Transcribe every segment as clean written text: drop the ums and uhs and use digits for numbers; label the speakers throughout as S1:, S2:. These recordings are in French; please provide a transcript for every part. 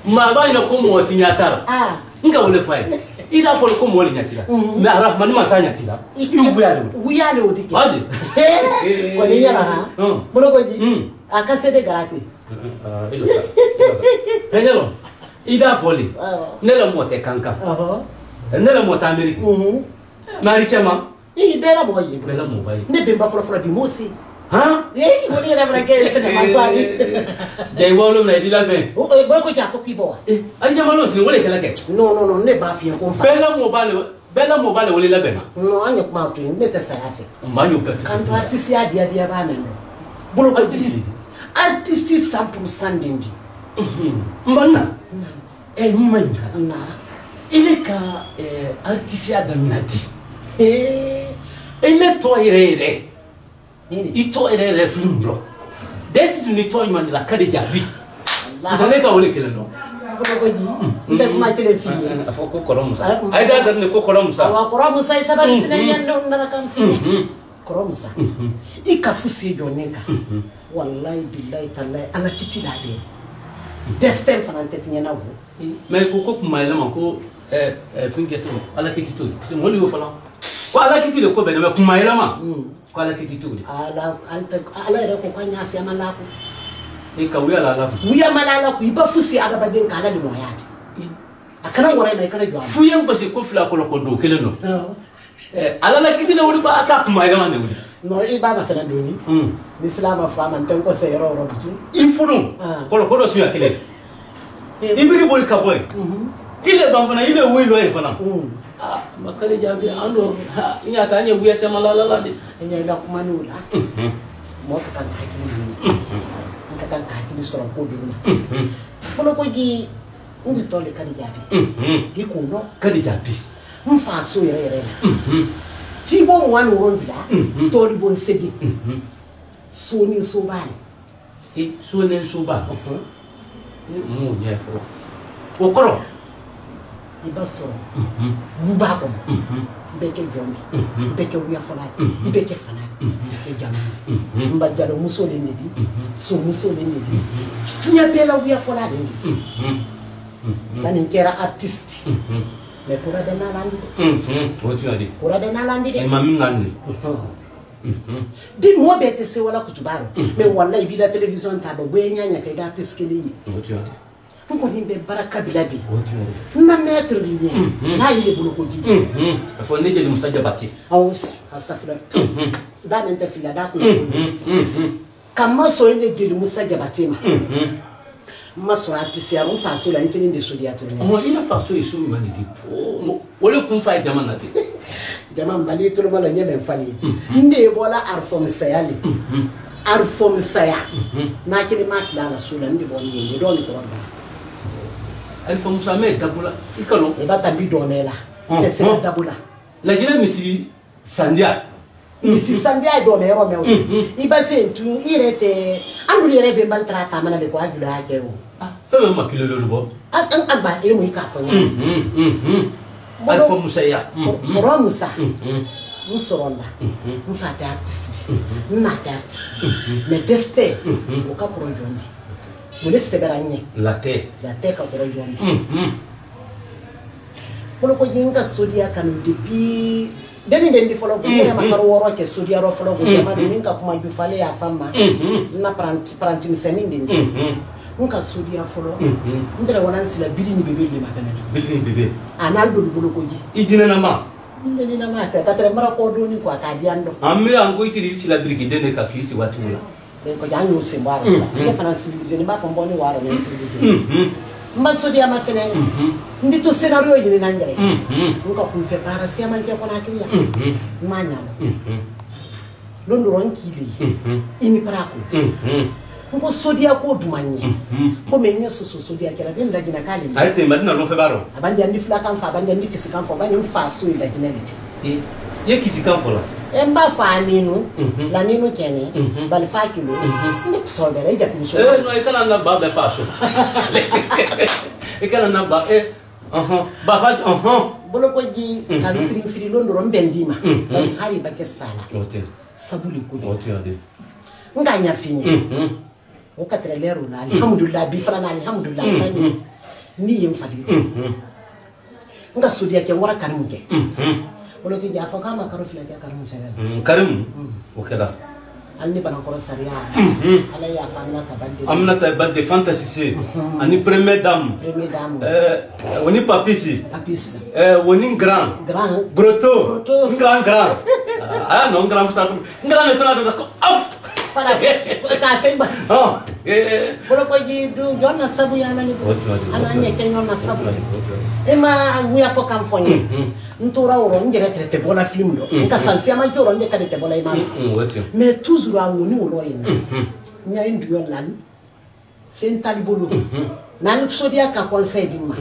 S1: Ma ba ina ko mo signatara nga wole fay ila fol ko mo lignatira mais arahman ma sanyatira
S2: wuyale odi ke
S1: adi
S2: ko ni yala ha bolo ko ji akase de garate
S1: hello ida foli nela mote kanka nela mote amerique mari chama
S2: bela mo yi
S1: bela mo bayi
S2: ne bemba folo bi mosi
S1: ha
S2: ko ni ra ke se na masani
S1: jay wolo na dila ben
S2: bolo ko ja fo ki bo
S1: ali chama lo sin wole kala ke
S2: no ne ba fi ko fa
S1: bela mo bale wole la bena
S2: no anya kuma to ne ta sa afi
S1: ma yo pete
S2: kan to artiste ya dia ba men bolo ko artiste 100% dindi
S1: mbana ni mainka na ile ka artiste ya daminati ile to irere ito irere film bro this is ni to man la kade jabi Allah ka wole kele no
S2: ko ji nda kuma tele film
S1: afoko koromusa ai da ne ko koromusa
S2: wa koromusa sababu sinanya na kan film koromusa ikafusi doninka wallahi billahi tallahi ana kiti da be destin fana tetnya na wo
S1: mais ko kuma lama ko fingeto ala kiti to parce que woli wo fala ko ala kiti le ko be na kuma lama ko ala kiti to
S2: ala anta ala re ko kwanya sia malako
S1: ka
S2: wiya malala ku iba fusi ada badin kala li moyati akana wora na ikana jwa
S1: fuyen ko se ko fla ko do kele no ala la kiti na wori ba aka kuma lama ne wori
S2: no iba ma fena doni l'islam fa man tan ko se ro bitu
S1: ifunu ko do su yakele ibiri bol ka boy ile bambana ile wilo e fana makale jabi ando inya tanye buya sema la de
S2: inya ila kuma nula mo ka kan hakini kan hakini so ko duna bolo ko gi ndi tole kan jabi gi ko no
S1: kan jabi
S2: mfa so yere ti bo wan wo vila to bon segi so ni so ba
S1: so ni so ba mo nye fo okoro ibaso buba ko beke jombi beke wiya fona beke fana beke jamu mbajalo musole ni so musole ni tunya bela wiya fona ni bani kera artist me kura de nalandi o tu adi
S2: kura de nalandi de
S1: mami ngani
S2: di mo bete se wala kutubaro me wallahi bila television ta ba nyanya kai da artist kele ni
S1: o tu adi
S2: ko himbe baraka bilabi na maître ni na ile bulu ko jiji
S1: fo ne je musaja bati
S2: awus asafira da mente fila da ko kama so ile je musaja bati ma maso artiste ya fa so la nkini de so dia to ni
S1: mo ina fa so isu mi mani di wole kun fa jama na te
S2: jama mbali to lo la nyebe fani nde bola arfom sayali arfom saya na kini ma fila la so la ndi bo ni do ni ko
S1: elle faut musamé dabula ikalo
S2: e bata bi donela ite se dabula
S1: la jira misi sandia
S2: do mero mewo iba se ntu irete andu yere be ban trata mana be ko ajula ake wo
S1: femme makilo lo bo
S2: an ba e mu ka fanya
S1: elle faut musaya
S2: ro musa musoronda mfata artist na artist me teste o ka pro joni Boleh segaranya.
S1: Latte
S2: ka korojon. Kalau kau jengka studia kan depuis deni di follow ko ma karo woro ke studia ro follow ko ma deni ka kuma ju fale ya fama na pranti miseni ndi nka studia follow ndere wana sila bili ni bebe le ma fene
S1: bili bebe
S2: analdo lu ko ji
S1: idina na ma
S2: ndeni na ma ka tare mara ko do ni ko ka diando
S1: amira ngo itiri sila bili dene ka kisi watu la
S2: ko jangu se mbara sa ne fana civilisé ni ba fo mboni waro ne civilisé mbaso dia ma fene ndito scenario yini nangere nka ku fe para si amanke ko na kiya manyalo londo ronkili ini parako nko sodia ko dumanye ko menye sodia kala ben da gina kali
S1: ayte madina lo fe baro
S2: abandi andi fla kan fa abandi andi kisi kan fa bani fa so ila gina ni
S1: ye kisi kan fa la
S2: emba fa ninu la ninu kene bal fa kilo ni so bere ja tin so
S1: no e kana na ba be fa so e kana na ba ba fa
S2: bolo ko ji kan firi londo ron bendima bal hari ba ke sala
S1: ote
S2: sabuli ko
S1: ote ade
S2: nganya finya o ka tere lero na alhamdulillah bi fana na alhamdulillah ni yem fadi nga studia ke wara karim ke wala ke jafa kama karo fila ke karim sala
S1: karim o kala
S2: anni bana ko saria ala ya famna tabande
S1: amna tabande fantasy c'est ani première dame woni papisi woni grand broto grand ah non grand ça grand le tra do ko af
S2: para ka sen bas bolo ko ji du jonna sabu ya nani ana ne ken jonna sabu ema wuya fo kam fonye ntora woro ngere traité bona film do nka sansia ma joro ne kadete bona image mais toujours a woni woro ina nya indu yon lan sen talibolo nan sodia ka conseil di ma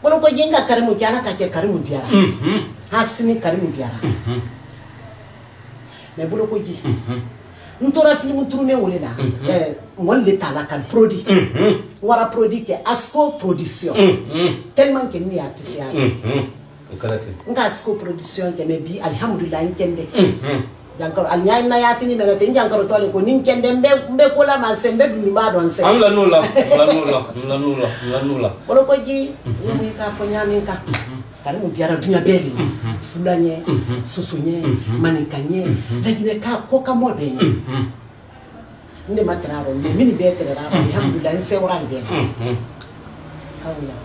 S2: bolo ko jinga karimu kiana ka ke karimu diara hasini karimu diara mais bolo ko ji ntora film tourner wole la mon l'état la kan produit wara produit ke Asco production tellement que ni artiste ya nga Asco production ke me bi alhamdulillah nkende jankaro alnya na yatini na te jankaro tole ko nin kende mbe ko la ma sembe du ba don se
S1: am la nula
S2: bolo ko ji ni ka fonya ni ka kare mu biara dunya beli fulanye sosunye manikanye lakini ka ko ka mo be ndi matraro ni mini betere ra alhamdulillah nse orange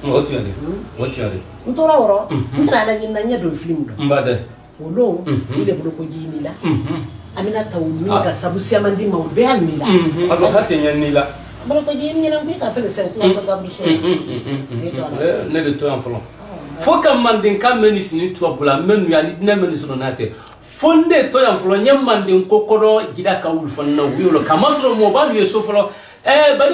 S1: what you are
S2: ntora woro ntra la nyina nya do film do
S1: mbade
S2: olo ile bolo ko ji ni la amina tawmi ka sabu siama ndi ma be al ni la
S1: alo hase nya ni la
S2: bolo ko ji ni na mbi ka fele sen ko ka gabu so
S1: ne de to en folo faut que mandin ka menis ni to bula menu ya ni menis no nate fonde to ya folo nyam mandin kokoro gida ka wul fonna wiolo kamasro mo ba lu yeso folo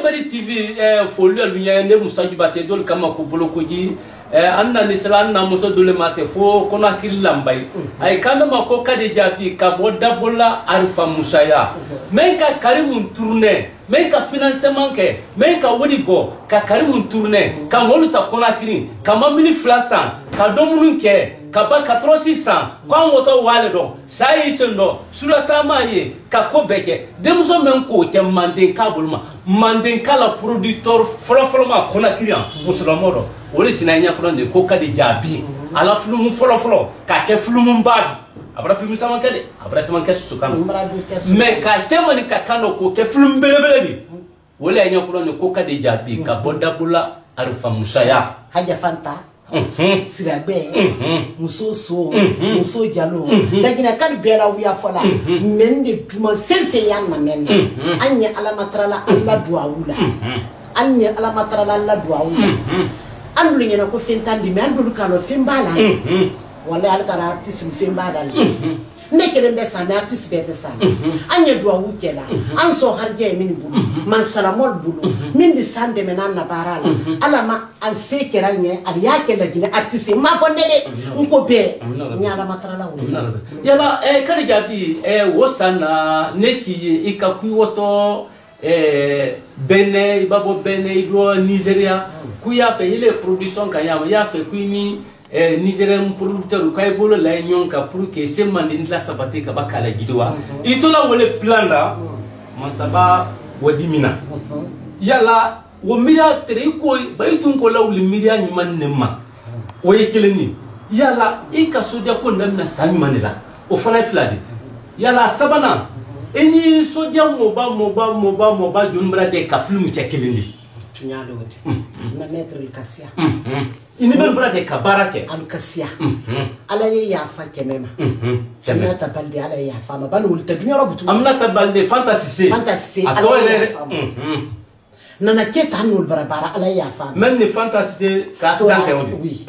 S1: bali tv folu ya lunya ne musaji bate dol kama ko bolo ko ji anna ni sala na muso dole mate fo kono akil lambay ay kama mako kade jabi ka boda bola arfa musaya men ka karimun tourner men ka financement ke men ka wodi go ka karimun tourner ka wolu ta kono akili kama mili flasan ka domunun ke ka ba 4600 kwa moto wale do sai sendo sulata maye ka ko beke demso men ko ke manden ka bulma manden kala producteur folo ma kono akili musulmano wole sinanya prendre ko kadi jabi ala film folo ka ke film mbadi abra film sama kade abra sama ke sukan mais ka chama ni kakano ko ke film belebele di wole anya prendre ko kadi jabi ka boda bula arfa musaya
S2: haja fanta sirabe musoso muso jalo lakini kan bela wiya fola mende duma fefe yanna mende anya ala matrala alla duawula anya ala matrala alla duawula andu ngena ko fentandi me andu kalo fembala wala alkara artiste fembala nekele mbesa na artiste bete sana anya duwa wukela anso harje min bulu man salamol bulu min di sande menan na barala alama an sekera nye al yake la gina artiste ma fonde de nko be nyala matrala wala
S1: yala kali jadi wosana neki ikakuy woto Benin, Babo Benin, Nigeria, kuya fait les productions kayama, ya fait kuini Nigérian producteur kay bolo la union ka pour que ces mandine la sabate ka bakala gidwa. Itola wole plan da masaba wadimina. Yala wo miya tere ko baytun ko lawli miya nyman nemma. O yekeleni. Yala ikasodia ko namna salmanila. O fana fladi. Yala sabana eni sodia moba junbra de ka film chekelindi
S2: tunyalo wodi na mettre il kassia
S1: ini ben brate ka barake
S2: al kassia ala ya fa kemema kemena ta balde ala ya fa ma ban wulta dunya robutu
S1: amna ta balde fantasy
S2: nana keta hanul barabara ala ya fa
S1: men ni fantasy ka stante wodi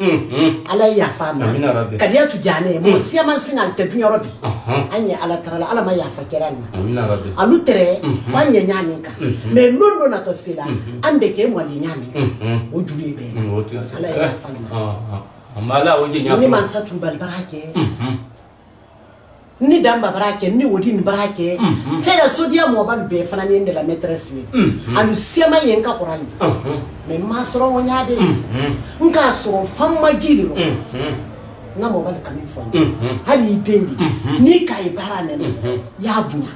S2: ala ya fa ma kadiya tu jane mo siya man sinal te dunya robi anya ala tarala ala ma ya fa keralma
S1: amina rabbi
S2: alu tere kwanye nyaminka me londo na to sila ande ke mo ali nyaminka o juri be ala ya fa ma
S1: amala o je nyaminka
S2: ni man satu bal barake ni damba barake ni wodi ni barake fera sodia mo bal be fana ni de la maîtresse ni alu siama yenka korani me masoro wonyade nka so famma jiliro na mo bal kami fon hali dendi ni kai barane ya bunya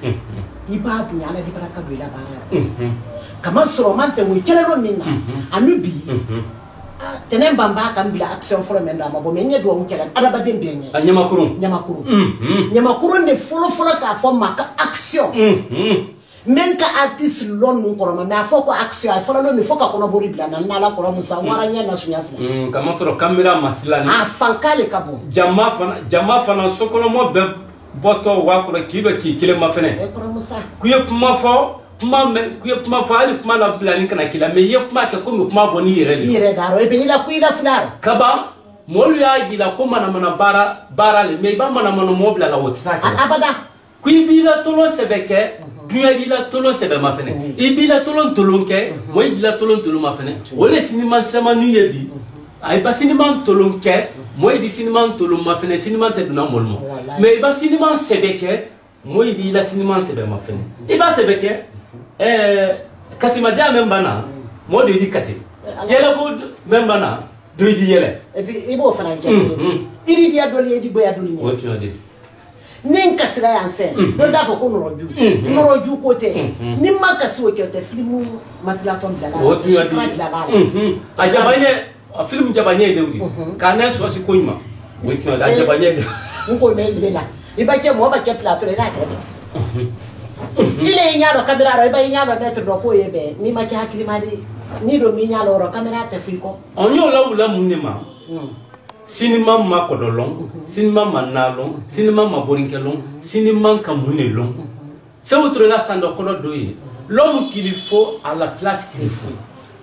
S2: iba bunya ala di baraka do ila bara kama soro mante mo kele do minna anubi tenen bamba kan bila action folo men da mabo men do mo kele ada ba den benye
S1: nyama kurun
S2: de folo ka fo maka action men ka artiste lon mo ko ma fo ko action ay folo mi fo ka kono bori bila na la ko musa wara nya na sunya fina
S1: kama soro kamera masilani
S2: fankale kabo
S1: jama fana sokolo mo be boto wa ko kibe ki kile ma fene
S2: ko musa
S1: kuye kuma fo ali kuma la bila ni kana kila me ye kuma ke ko mi kuma boni yere
S2: daro e be ila ku ila funar
S1: kaba molu ya gila ko mana bara le me ba mana mo bila la wotisa
S2: abada
S1: ku ibila tolo sebeke duya gila tolo sebe ma fene ibila tolo ke mo gila tolo ma fene wole sinima sama nu yebi ay ba sinima tolo ke mo di sinima tolo ma fene sinima te duna molmo me ba sinima sebeke mo di la sinima sebe ma fene iba sebeke kasima dia membana mo di kasi yela ko membana do di yele
S2: e bi ibo fana ke iri dia do li di boya do ni
S1: o ti odi
S2: nin kasira yanse do da fo ko noroju ko te nin ma kasi o ke te filmu matlaton bila la
S1: o ti odi a film jabanye de udi kana so si ko yima o ti odi a jabanye de
S2: ko me ile la iba ke mo ba ke plateau le da ke ile nyaro kamera ro iba nyaro metro do ko yebe ni ma ke hakili ma di ni do mi nyalo ro kamera te fiko
S1: onyo la wula munima sinima ma kodolon sinima manalon sinima ma borinkelon sinima kamunelon c'est autre la sando kono doyi l'homme qu'il faut à la place qu'il faut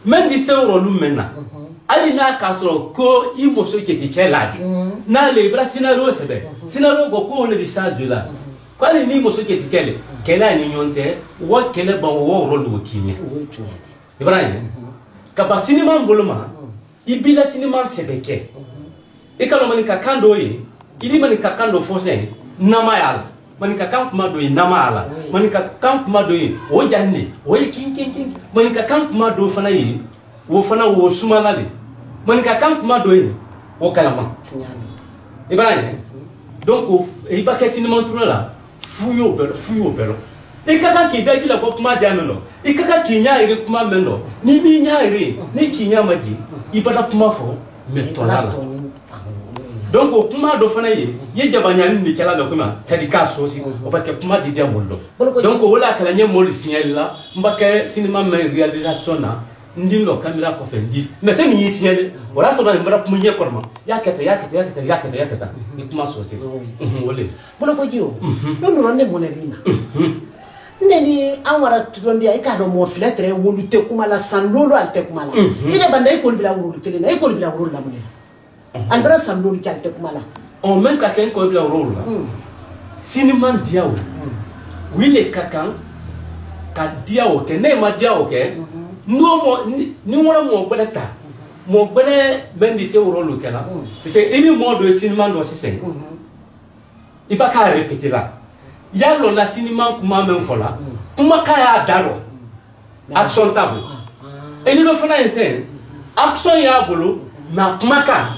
S1: même di sewro lu mena ali na kasro ko imoso keti keladi na le bra sinaro sebe sinaro go ko le di charge la ko ali ni moso keti kele ni nyonte wo kele ba wo rolo wo kimia ibrahim kaba sinima mboloma ibila sinima sebeke ikalo manika kando yi ili manika kando fose nama yala manika kan kuma do yi nama ala manika kan kuma do yi o janne o yi kin manika kan kuma do fana yi wo fana wo sumalale manika kan kuma do yi o kalama ibrahim donc ibake sinima tunala fuyo belo ikaka ki da kila ko kuma da meno ikaka ki nya ire kuma meno ni mi nya ire ni ki nya maji ibada kuma fo metolala donc o kuma do fana ye jabanya ni kala do kuma sadika sosi o ba ke kuma di dia mollo donc wala kala nye mol signal la mbake cinéma mais réalisation na ndilo camera ko fe 10 mais c'est ni signal wala so na mbara kuma nye korma yakata ni kuma sosi wole
S2: bolo ko jiwo no no ne monelina neni awara tudondia ikado mo filetre wolute kuma la sanlolo alte kuma la ine banda ikol bila wulu tele na ikol bila wulu la monela andra sanlolo ki alte kuma la
S1: on même ka ken ko bila wulu la cinéma diawo wile kakan ka diawo ke ne ma diawo ke no mo ni wala mo belata mo bele bendi se wulu ke la parce que ini mo do cinéma do sisen iba ka répéter là yalo la cinéma kuma men fola kuma kaya daro action table eni do fana esen action ya bolo na kuma ka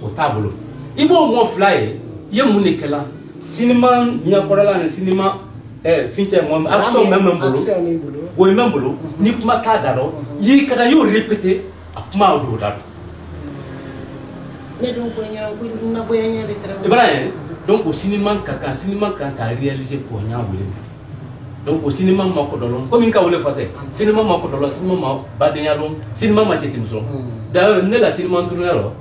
S1: o table ibo mo fly ye munikela cinéma nya korala na cinéma finche mo action même bolo wo même bolo ni kuma ka daro yi kada yo répéter akuma do daro
S2: ne do ko nya ko na boya nya de
S1: Ibrahim donc au cinéma ka réaliser ko nya wole donc au cinéma ma ko dolon comme ka wole fase cinéma ma ko dolon cinéma ma badenya lon cinéma ma tete muso d'ailleurs ne la cinéma tourner lo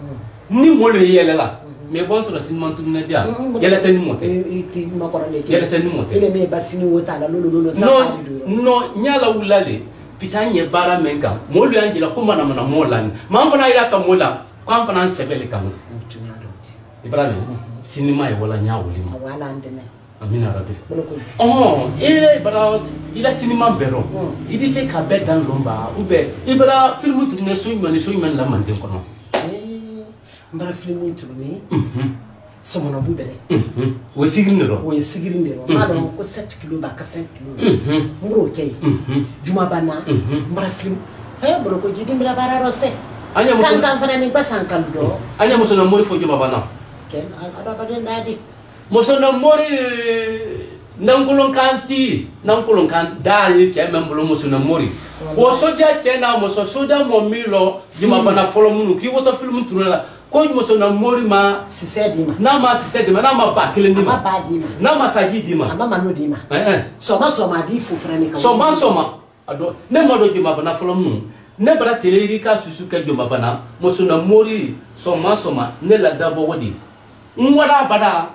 S1: ni mo le yele la mais bon sur la cinéma tourner dia yele tan mote
S2: ti ma ko rale
S1: yele tan mote
S2: ele me basini wota la lolo
S1: safari no nyala wulale pisanye bara menka mo lu angela ko mana mo lan ma fana ira ka mo la ko fana sebele ka mo Ibrahim cinéma e wala nyawuli
S2: wala ndene
S1: amina rabbi ele bara ila cinéma bero idi se ka be dan lomba ube ibara film tu ne so man la mande kono
S2: mbara film tu ni somono bubere
S1: wo sigirindero
S2: ma do ko 7 kilo ba ka 5 kilo mbro kay juma bana mbara film bro ko jidi mbara bara rose
S1: anya muso
S2: kan fana ni basan kaldo
S1: anya muso na mori fo juma bana
S2: ken ada baden dadi
S1: muso na mori nankulon kanti nankulon kan dali ke membolo musuna mori o soja chena mo soja mo milo jima bana folo munu ki woto film tunala ko musuna mori ma
S2: sisedima
S1: na ma sisedima na ma ba kelendima na ma sajidima
S2: ama manodima soma di fufrani ka
S1: soma ado ne ma do jima bana folo munu ne bara teleri ka susu ka jima bana musuna mori soma ne la dabo wodi nwara bada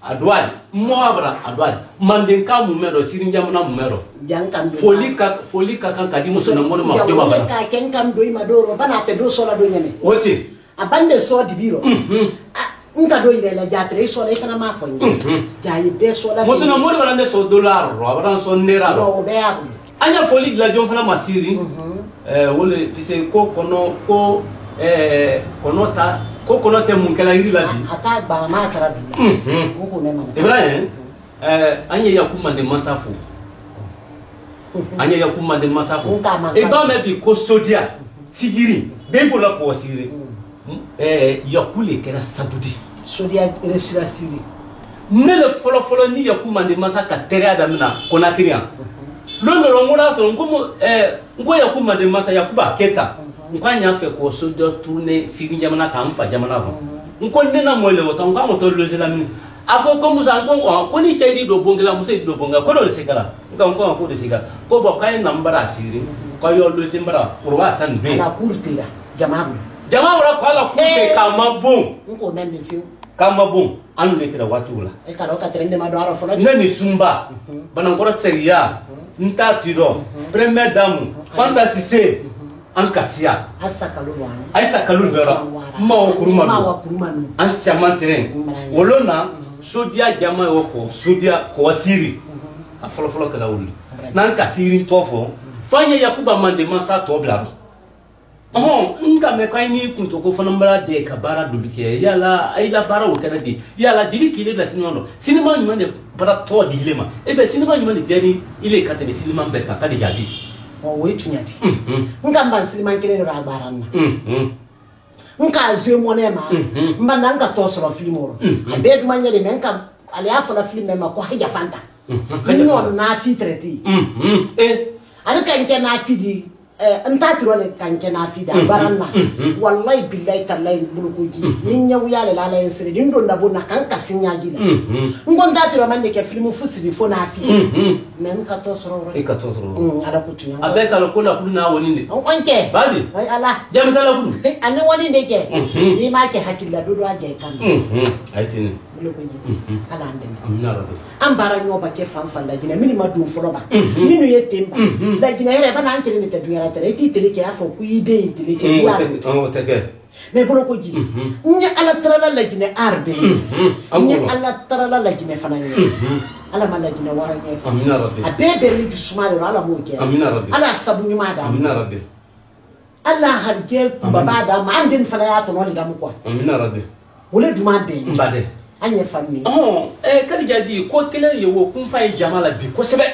S1: adwal mo abra adwal mandenka mumero sirinjamna mumero
S2: jankan
S1: foli ka kan kadi musuna mori ma joma bana
S2: ka ken kam do imadoro bana te do sola do nyame
S1: woti
S2: abande so di biro nka do ire la jatre so la fana ma fonye jayi be so la
S1: musuna mori wala ne so dollar ro abra so nera
S2: ro be abu
S1: anya foli la jom fana masiri wole tise ko kono ko konota ko kono te mun kala yiri la bi
S2: ata ba ma sara du ko ne mana
S1: ibrahim anya yakuma de masafu anya yakuma de masafu e ba me bi ko sodia sigiri be bola ko sigiri yakule kera sabudi
S2: sodia resira siri
S1: ne le folo ni yakuma de masaka tere adamina kona kirian lo ngora so ngo yakuma de masa yakuba keta nkwanya fe ko sojo tune sigi jamana ka mfa jamana ko nko nena mo le woto nka mo to lo zelami akoko musa ko ni chedi do bongela musa do bonga ko do sekala nka ko do sekala ko bo kai nambara siri ko yo lo zimbara urwa san be
S2: na kurtira jama'a
S1: ra ko ala kurte ka mabon
S2: nko nan ni fiu
S1: ka mabon anu le tira watula
S2: e ka ro ka trende ma do ara fona
S1: nani sumba bana ngora seria nta tiro premier dame fantasy se ankasia aisa kalulu bera ma kuruma an siamantre wolona sodia jama woko sodia ko wasiri a folo kala wuli nan kasiri tofo fanya yakuba mande masa to blaro nka me kai ni kunto ko fana mbara de kabara dubike yala ai la bara wo kana di yala dibi kile da sinono sinima nyuma ne bara to dilema ebe sinima nyuma ne deni ile katebe sinima be ka kadi jadi
S2: o we tunyati nka mba sinima kile no rabaranna nka zwe monema mba nanga to soro filmoro abedu manyele menka ali afona film ma ko haja fanta nyo na fi treti ana ka na fi di ntatiro le kanke na fida baranna wallahi billahi tallahi bulukuji ninya wiyale la la ensere dindo ndabo na kanka sinyagila ngon ntatiro man ke film fusiri fo na fi men ka to soro
S1: e ka to soro
S2: ada kutunya
S1: abe ka ko la kulu na woni ndi
S2: onke
S1: bali
S2: ay ala
S1: jamsa la kulu
S2: ani woni ndeke ni ma ke hakilla do do aje kan
S1: ay tini
S2: bulukuji ala andem
S1: amna rabbi
S2: ambara nyoba ke fanfan la jina mini madu foloba minu yetemba la jina yere bana ankere ni teduyara tere ti teleke afo ku ide teleke ya
S1: o teke
S2: me bolo ko ji nya ala trala la jina arbe nya ala trala la jina fananya ala mala jina wara nya fa
S1: amina rabbi
S2: abebe ni dusmalo ala mo ke
S1: amina rabbi
S2: ala sabu nyuma da
S1: amina rabbi
S2: ala hargel baba da ma andin fana ya to no le dam ko
S1: amina rabbi
S2: wole duma de
S1: mbade
S2: anya fammi
S1: kadi jadi ko kelen yewo kun fay jamala bi ko sebe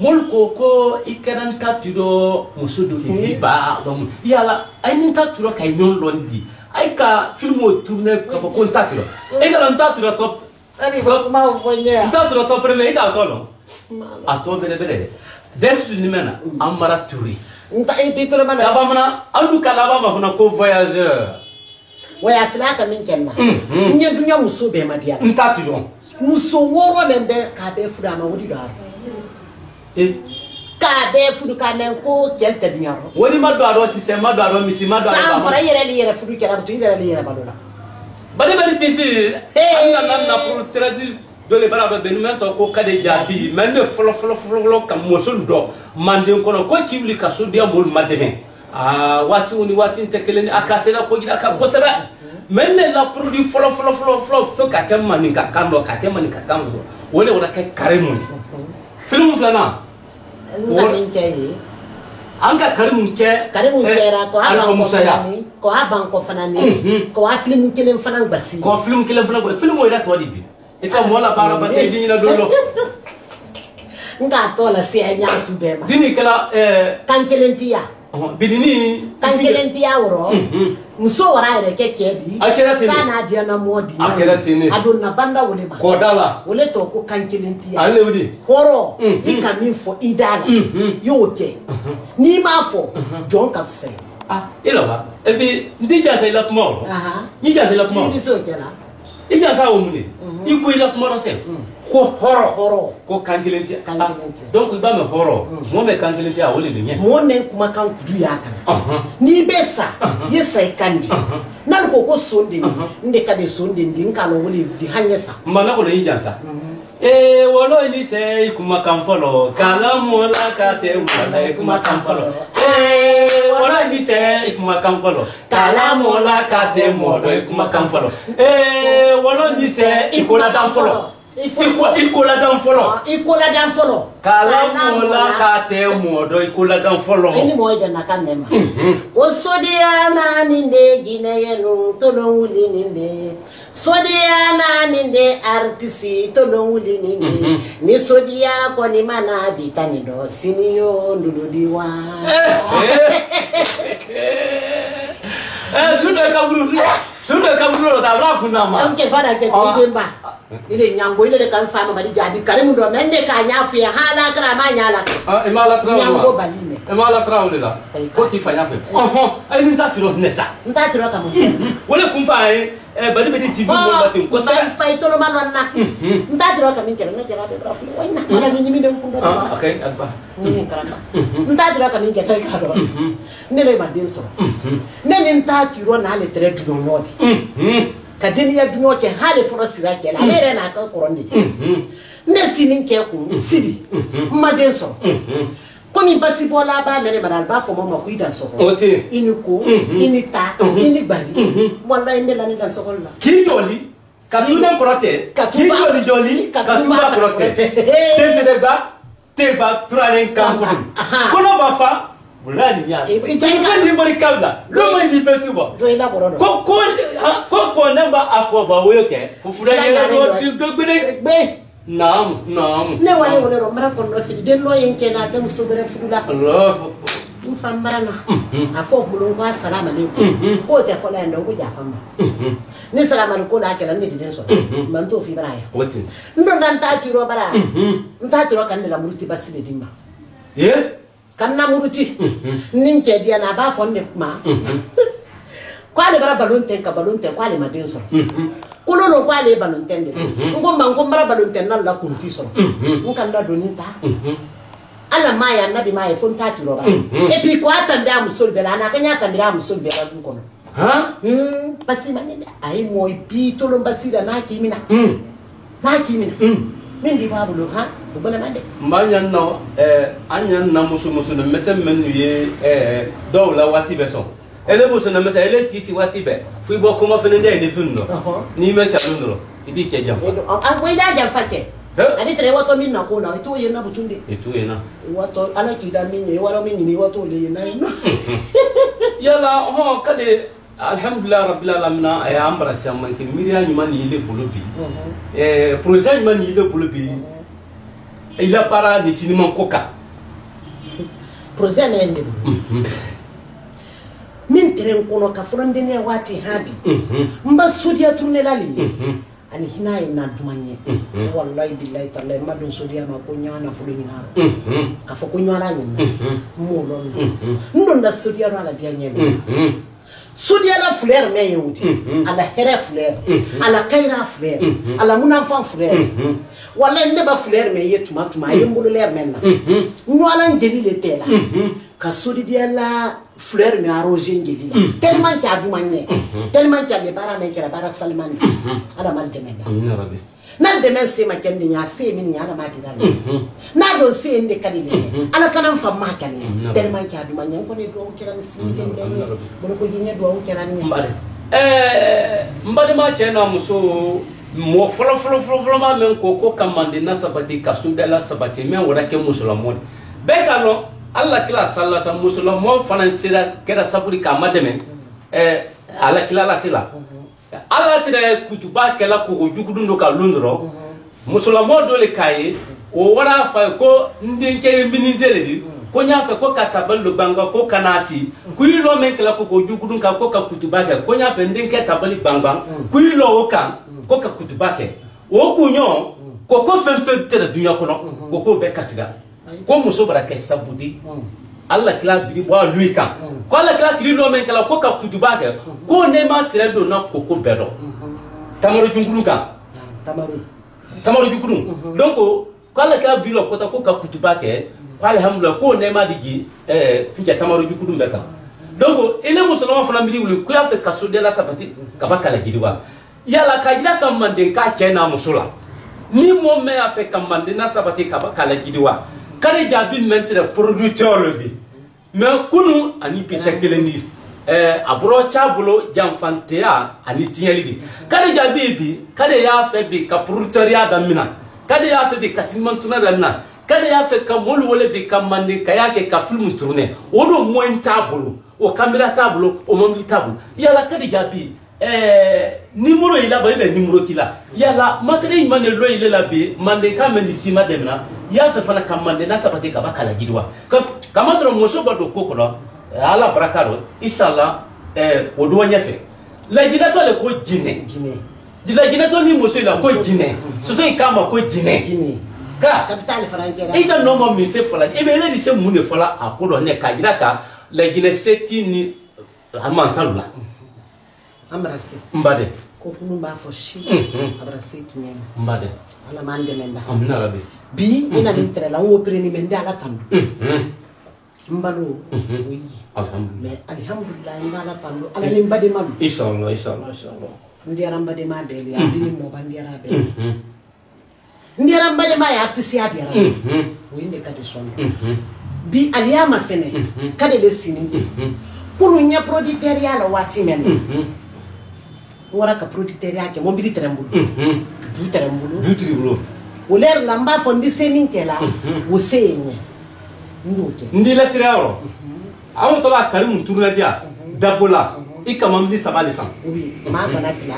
S1: molko ko ikaranta tiro musudu diba dom yala ay ni taturo kay non londi ay ka filmo tourner ka ko taturo e garanta tiro top
S2: ani ko ma fonya
S1: taturo top premier ka ko no ato bele desu ni mena amara turi
S2: nta e titolo mana
S1: aba mana andu kala ba ma ko voyageur
S2: waya silaka min kenna nya dunya muso be madia
S1: ntaturo
S2: muso woro lembe ka be fuda ma wodi do ka be fudu ka men ko kelta dinyaro
S1: woni ma do ado sistema do ado misi ma do ado
S2: sa fara yere li yere fudu kala to yere li yere badola
S1: bade tv anna na pour traduire do le bala do benumento ko kade jabi men de folo kam mosul do mande kono ko kibli ka so dia mol mademe wati uni wati tekeleni akasela ko gida ka ko sebe men la produit folo fo ka kam mani ka kando ka kam mani ka kando wole wona ka karemu film flana anka karimu ke
S2: ra ko aban ko fanani ko film kelen fanan basi
S1: ko film kelen fanan film o ira to dibi e ka mola bara basi dinina dolo
S2: nga to la si anya subema
S1: dini kala
S2: kan kelentia
S1: bidini
S2: kankelenti awro muso wara ere keke di sana dia na modi adonna banda wole ma
S1: kodala
S2: wole to ko kankelenti
S1: ale udi
S2: horo ikamin fo idala yoke ni ma fo John Kafse
S1: ila ba ebi ndija sa ila tomorrow ndija sa ila tomorrow
S2: ndi so kela
S1: ija sa omuni iku ila tomorrow se ko horo ko kankelenti donc ba me horo mo me kankelenti a wole de nya
S2: mo ne kuma kan kudu ya kana ni besa yesa ikandi nan ko sonde ni nde kade sonde ndi nkalo wole di hanyesa
S1: mbana ko le ija sa wolo ni se kuma kan folo kalamu la ka te wala kuma kan folo wolo ni se kuma kan folo kalamu la ka te modo kuma kan folo wolo ni se ikola dan folo ikola dan folo kalamu la ka te modo ikola dan folo
S2: ini mo ida nakanema osodiana ninde gineyenu tolonguli ninde sodiana ninde artisi tolonguli ninde ni sodia ko ni mana bitani do siniyo nduludiwa
S1: sudah kaburu da bra kunna ma
S2: amke fara ke tidemba ile nyango ile kan fama bari jadi karimu do mende ka nyafu ya hala kra ma nyala
S1: imala trawo
S2: nyango baline
S1: imala trawo le la ko ti fanya fe ai ni tatiro nesa
S2: ntatiro kama
S1: wala kun fa bari bari tv mo batin ko sa
S2: fa itolo manwana ntatiro kama nkera na kera bra fu wayna mala ni mi dem kundo
S1: okay alba
S2: ni karamba ntatiro kama nkera ka do nele ba denso nene ntatiro na le tere du nyodi kadeni ya dunyo ke hale foro sira ke la mere na ka koroni ne sinin ke ku sidi madenso komi basi bola ba mere maral ba fo mama ku idan so
S1: ote
S2: ini ko ini ta ini bari wallahi ne la ni dan so la
S1: ki joli katuna prote ki joli katuna prote te ba turane kambu kono ba fa bulani nya ni bari kabla lo mo di betuba
S2: do ila borodo
S1: ko namba akwa ba woke ku furanye do gbe naam
S2: ne wale ro mara ko no fi de lo yenke na tam sobere fudula
S1: Allah
S2: mfambara na afo mulungu assalamu alaikum ko te fola ndo ko jafamba ni salamu alaikum la kala ni den so man to fi baraya
S1: wotin
S2: ndo dan ta tiro bara nta tiro kan la multi basile dimba kanna muruti ninke dia na ba fonne ma kwale bara balonten ka balonten kwale madenso kulono kwale balonten de ngomba bara balonten na la kunti so ngkanda doninta ala maya nabi maya fonta tiro ba e puis ko atanda musul bela na kanya kandira musul bela kono basi manene ay moy pi to lo basira na kimina Mindi babulo ha dubala mande
S1: mbanya no anya na musu no mesem menu ye dawla wati beso ele musu na mesa ele tisi wati be fu bo ko ma fene ndey de funno ni me ta lundro idi ke jam
S2: a ko ida jam fake adi tre wato min na ko na itu ye na butunde
S1: itu ye na
S2: wato ala ki da min ye waro min ni wato le na
S1: yala ho kade alhamdulillah rabbil alamin ay ambra samman ki miriya nyuma ni ile bolobi projet nyuma ni ile bolobi il a para de cinéma coca
S2: projet na ende min tren kono ka fronde ne wati habi mba sudia tourner la ligne ani hina ina dumanye wallahi billahi taala madon sudia ma ko nyana fulo ni naro ka fo ko nyana ni mo lo ndonda sudia la dia nyene Sudia la fleur me yewuti ala here fleur ala kaira fleur ala munafan fleur wala ndeba fleur me yetuma yembulu leer menna nwala ngeli le tela ka sudia la fleur me arroger ngeli tellement ki adumanye tellement ki le bara me kira bara salmani ala man temenda
S1: amina rabbi
S2: na de men se ma kendi nya se min nya ala ma dira na do se inde kadile ala kana fam ma kanne tellement ki adumanye ko ne do kira ni sini den den mo ko jinya do kira ni
S1: mbade ma chena muso mo folo ma men ko kamande na sabati kasuda la sabati men wora ke musulmon be kalo alla kila sallasa musulmon fanansira kera saburi kamademe ala kila la sila ala tire kutuba kala ko jukudundo ka lundro musulmon dole kaye o wara fa ko ndinke minizele di ko nya fe ko katabal lo banga ko kanasi kuyi lo men kala ko jugudun ka ko ka kutubake ko nya fe ndin ke tabali banga kuyi lo o kan ko ka kutubake o kunyo ko ko fen fen tere dunya ko no ko be kasiga ko muso bara ke sabudi Allah kila bi bo lui kan ko Allah kila tiri lo men kala ko ka kutubake ko ne ma tere do na ko bedo tamaro jungulu kan tamaro jungulu donc ko Allah kila bi lo ko ta ko ka kutubake ko alhamdulillah ko ne ma digi finja tamaro jungulu be kan donc ele musulman fana bi wuli ko ya fe kaso de la sabati ka ba kala gidiwa yala ka jira kan manden ka kena musula ni mo me a fe kan manden na sabati ka ba kala gidiwa kale jabi mentre producteur le di mais kunu ani picha keleni aburo chabulo jamfantea ani tinyeli di kale jabi bi kale ya fe bi ka producteur ya damina kale ya fe bi kasimantuna damina kale ya fe ka molu wole bi ka manden ka yake ka film tourner odo moins tablo o camera tablo o momli tablo yala kale jabi numéro il a ba ile numéro tila yala matériel man lo ile la be mande ka men sima demna ya fe fana kam mande na sabate ka bakala gidwa kama soro moso bado kokolo ala brakaro inshallah odo wanya fe la gida to le ko jine la gida to ni moso la ko jine so so ikama ko jine ka
S2: capital franquera
S1: ida no mo mi se fola e be le se mune fola akodo ne ka gida ka la gida seti ni amman salula
S2: amrasi
S1: mbade
S2: ko kunu ba fo shi abrasi kinyem
S1: mbade
S2: ala mande menda
S1: amna rabbi
S2: bi ina l'intere la wo preni mende ala tandu mbalo oui
S1: alhamdulillah
S2: mais alhamdulillah ina ala tandu ala ni mbade malu
S1: inshallah
S2: ndiara mbade ma be ya dini mo bandiara be ndiara mbade ma ya tisi adiara oui ne kadi son bi aliyama fene kade le sininti kunu nya producteur ya la wati men wara ka producteur yake mo mbili terembulu du terembulu o ler lamba fondi senin kela o senye ndoke
S1: ndila siraro awu to la karim tourna dia dabola ikama mli sabali san
S2: oui ma bana fila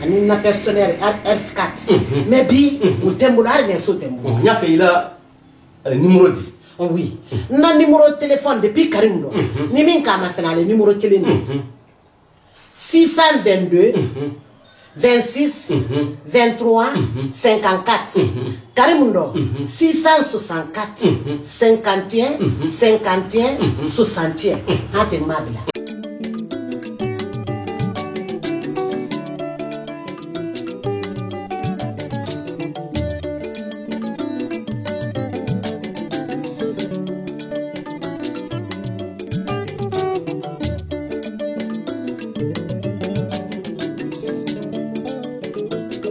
S2: ani na personnel F4 mais bi o tembulu ar ne so tembulu
S1: nya fe ila numéro di
S2: oui na numéro téléphone depuis karim do ni min ka ma finale numéro keleni 622 26 23 54 Karimundo 664 51 51 61 hate mabila